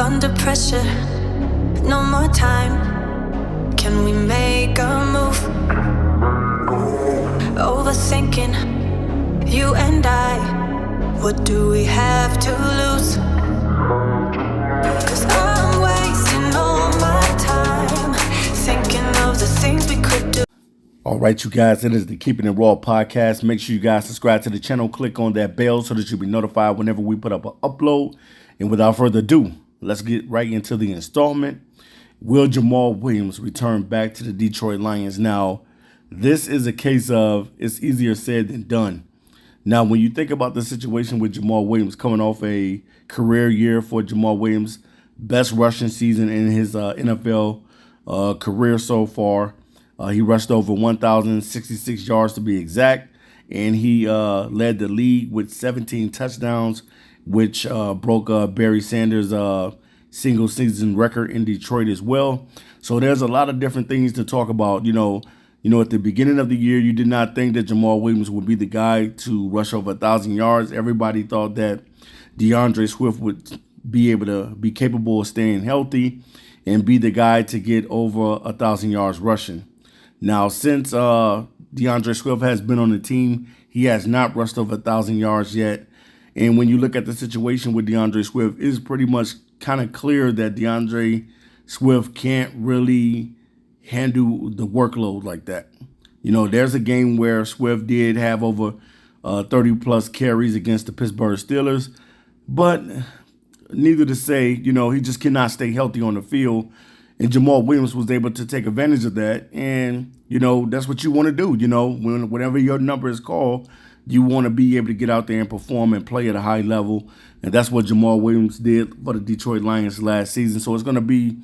under pressure. No more time. Can we make a move? Overthinking, you and I. What do we have to lose? 'Cause I'm wasting all my time thinking of the things we could do. All right, you guys, it is the Keeping It Raw podcast. Make sure you guys subscribe to the channel. Click on that bell so that you'll be notified whenever we put up an upload. And without further ado, let's get right into the installment. Will Jamaal Williams return back to the Detroit Lions? Now, this is a case of it's easier said than done. Now, when you think about the situation with Jamaal Williams coming off a career year for Jamaal Williams, best rushing season in his NFL career so far. He rushed over 1,066 yards to be exact, and he led the league with 17 touchdowns, which broke Barry Sanders' single season record in Detroit as well. So there's a lot of different things to talk about. You know, at the beginning of the year, you did not think that Jamaal Williams would be the guy to rush over 1,000 yards. Everybody thought that DeAndre Swift would be able to be capable of staying healthy and be the guy to get over 1,000 yards rushing. Now, since DeAndre Swift has been on the team, he has not rushed over 1,000 yards yet. And when you look at the situation with DeAndre Swift, it's pretty much kind of clear that DeAndre Swift can't really handle the workload like that. You know, there's a game where Swift did have over 30-plus carries against the Pittsburgh Steelers. But neither to say, he just cannot stay healthy on the field. And Jamaal Williams was able to take advantage of that. And, that's what you want to do. Whenever your number is called, you want to be able to get out there and perform and play at a high level. And that's what Jamaal Williams did for the Detroit Lions last season. So it's going to be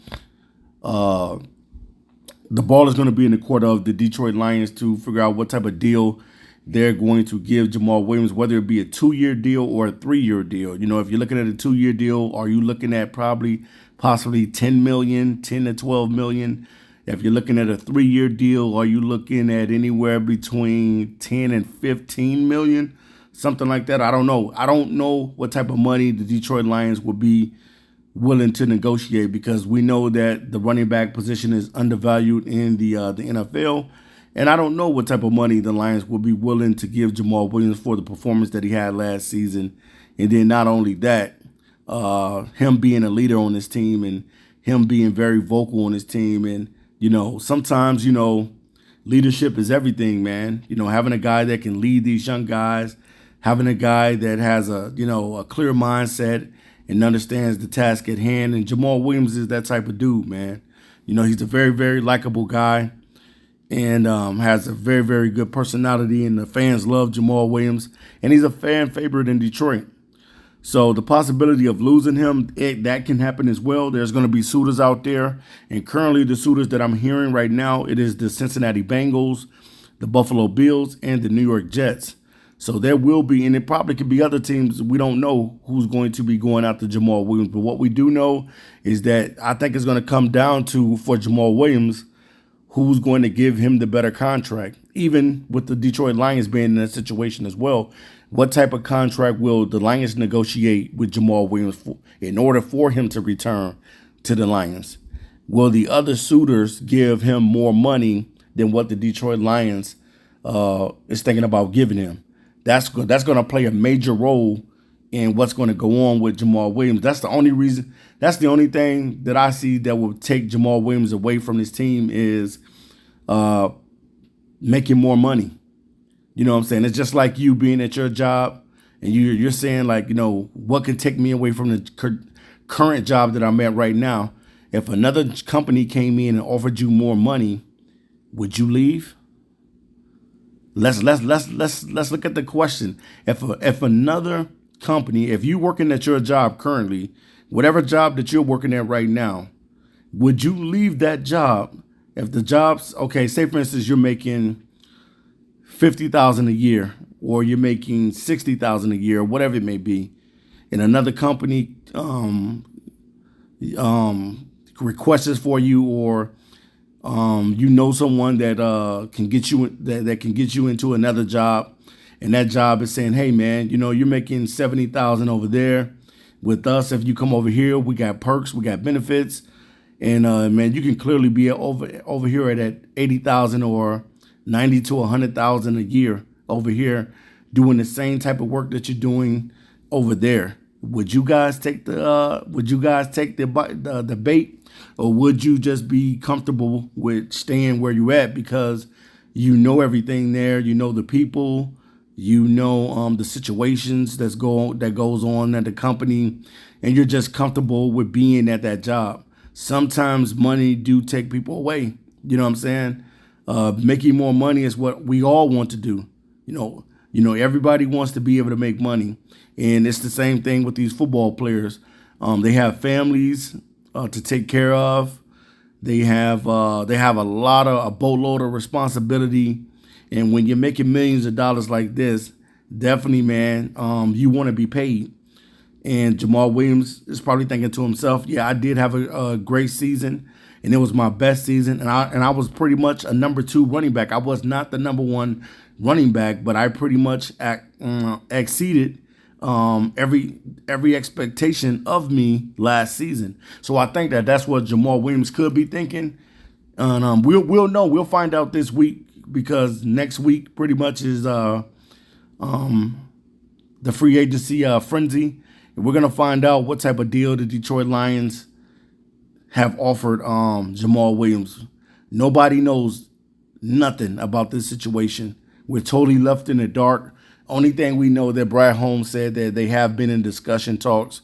the ball is going to be in the court of the Detroit Lions to figure out what type of deal they're going to give Jamaal Williams, whether it be a 2-year deal or a 3-year deal. If you're looking at a 2-year deal, are you looking at possibly $10 million, $10 to $12 million? If you're looking at a 3-year deal, are you looking at anywhere between 10 and 15 million? Something like that. I don't know. I don't know what type of money the Detroit Lions would be willing to negotiate, because we know that the running back position is undervalued in the NFL. And I don't know what type of money the Lions would be willing to give Jamaal Williams for the performance that he had last season. And then not only that, him being a leader on this team and him being very vocal on his team. And, sometimes, leadership is everything, man. Having a guy that can lead these young guys, having a guy that has a clear mindset and understands the task at hand. And Jamaal Williams is that type of dude, man. He's a very, very likable guy and has a very, very good personality. And the fans love Jamaal Williams. And he's a fan favorite in Detroit. So the possibility of losing him, that can happen as well. There's going to be suitors out there. And currently the suitors that I'm hearing right now, it is the Cincinnati Bengals, the Buffalo Bills, and the New York Jets. So there will be, and it probably could be other teams. We don't know who's going to be going after Jamaal Williams. But what we do know is that I think it's going to come down to, for Jamaal Williams, who's going to give him the better contract, even with the Detroit Lions being in that situation as well. What type of contract will the Lions negotiate with Jamaal Williams in order for him to return to the Lions? Will the other suitors give him more money than what the Detroit Lions is thinking about giving him? That's going to play a major role in what's going to go on with Jamaal Williams. That's the only reason. That's the only thing that I see that will take Jamaal Williams away from this team is making more money. You know what I'm saying? It's just like you being at your job and you're saying, like, what can take me away from the current job that I'm at right now? If another company came in and offered you more money, would you leave? Let's look at the question. If another company, if you're working at your job currently, whatever job that you're working at right now, would you leave that job if the job's okay? Say for instance, you're making $50,000 a year, or you're making $60,000 a year, or whatever it may be, and another company requests for you, or someone that can get you that can get you into another job, and that job is saying, hey man, you're making $70,000 over there. With us, if you come over here, we got perks, we got benefits, and man, you can clearly be over here at 80,000 or 90 to 100,000 a year over here, doing the same type of work that you're doing over there. Would you guys take the bait, or would you just be comfortable with staying where you at because you know everything there, you know the people, you know the situations that goes on at the company, and you're just comfortable with being at that job? Sometimes money do take people away. You know what I'm saying? Making more money is what we all want to do. You know, everybody wants to be able to make money, and it's the same thing with these football players. They have families to take care of. They have a boatload of responsibility, and when you're making millions of dollars like this, definitely, man, you want to be paid. And Jamaal Williams is probably thinking to himself, "Yeah, I did have a great season, and it was my best season, and I was pretty much a number 2 running back. I was not the number 1 running back, but I pretty much exceeded every expectation of me last season." So I think that's what Jamaal Williams could be thinking, and we'll know. We'll find out this week, because next week pretty much is the free agency frenzy. And we're gonna find out what type of deal the Detroit Lions have offered Jamaal Williams. Nobody knows nothing about this situation. We're totally left in the dark. Only thing we know that Brad Holmes said that they have been in discussion talks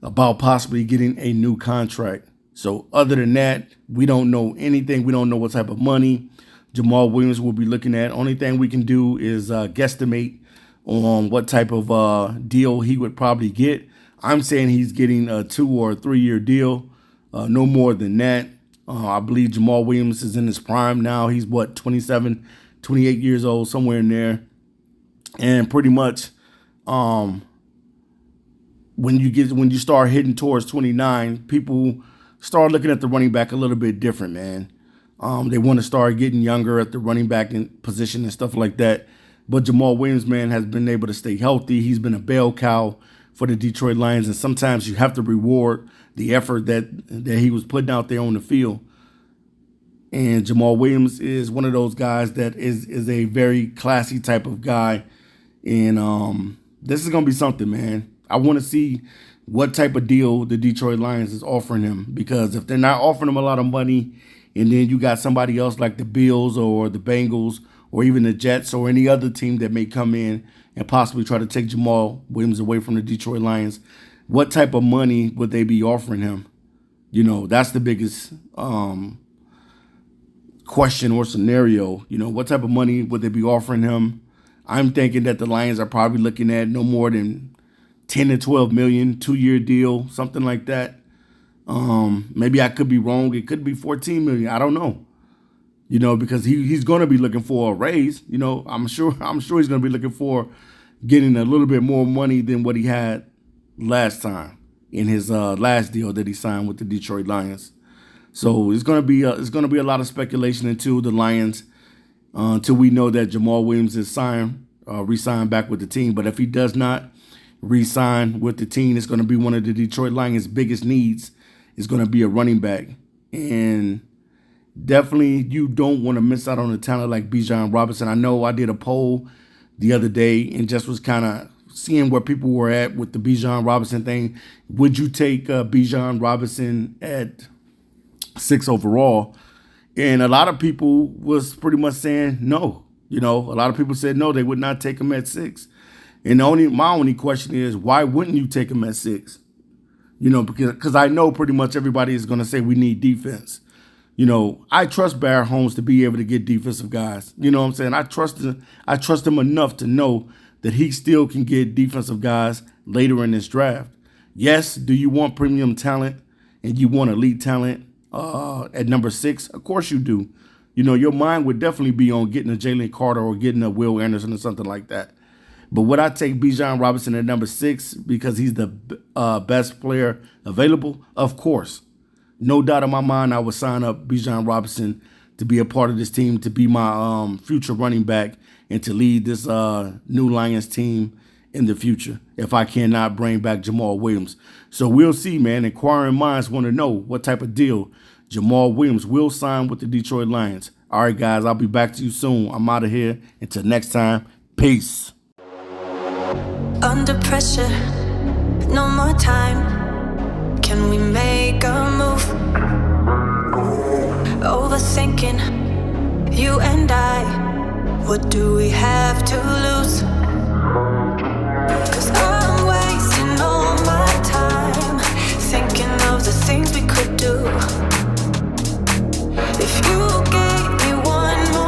about possibly getting a new contract. So other than that, we don't know anything. We don't know what type of money Jamaal Williams will be looking at. Only thing we can do is guesstimate on what type of deal he would probably get. I'm saying he's getting a 2 or 3 year deal, no more than that. I believe Jamaal Williams is in his prime now. He's 27, 28 years old, somewhere in there. And pretty much, when you start hitting towards 29, people start looking at the running back a little bit different, man. They want to start getting younger at the running back position and stuff like that. But Jamaal Williams, man, has been able to stay healthy. He's been a bell cow for the Detroit Lions, and sometimes you have to reward the effort that he was putting out there on the field. And Jamaal Williams is one of those guys that is a very classy type of guy. And this is going to be something, man. I want to see what type of deal the Detroit Lions is offering him, because if they're not offering him a lot of money, and then you got somebody else like the Bills or the Bengals or even the Jets or any other team that may come in and possibly try to take Jamaal Williams away from the Detroit Lions, what type of money would they be offering him? You know, that's the biggest question or scenario. You know, what type of money would they be offering him? I'm thinking that the Lions are probably looking at no more than 10 to 12 million, 2-year deal, something like that. Maybe I could be wrong. It could be 14 million. I don't know. You know, because he's going to be looking for a raise. You know, I'm sure he's going to be looking for getting a little bit more money than what he had last time in his last deal that he signed with the Detroit Lions. So it's going to be a lot of speculation into the Lions until we know that Jamaal Williams is re-signed back with the team. But if he does not re-sign with the team, it's going to be one of the Detroit Lions' biggest needs. Is going to be a running back. And definitely you don't want to miss out on a talent like Bijan Robinson. I know I did a poll the other day and just was kind of seeing where people were at with the Bijan Robinson thing. Would you take Bijan Robinson at 6 overall? And a lot of people was pretty much saying no. You know, a lot of people said no, they would not take him at 6. And my only question is, why wouldn't you take him at 6? You know, because I know pretty much everybody is going to say we need defense. You know, I trust Brad Holmes to be able to get defensive guys. You know what I'm saying? I trust him enough to know that he still can get defensive guys later in this draft. Yes, do you want premium talent and you want elite talent at number 6? Of course you do. You know, your mind would definitely be on getting a Jalen Carter or getting a Will Anderson or something like that. But would I take Bijan Robinson at number 6 because he's the best player available? Of course. No doubt in my mind, I would sign up Bijan Robinson to be a part of this team, to be my future running back, and to lead this new Lions team in the future if I cannot bring back Jamaal Williams. So we'll see, man. Inquiring minds want to know what type of deal Jamaal Williams will sign with the Detroit Lions. All right, guys, I'll be back to you soon. I'm out of here. Until next time, peace. Under pressure, no more time. Can we make a move? Overthinking, you and I. What do we have to lose?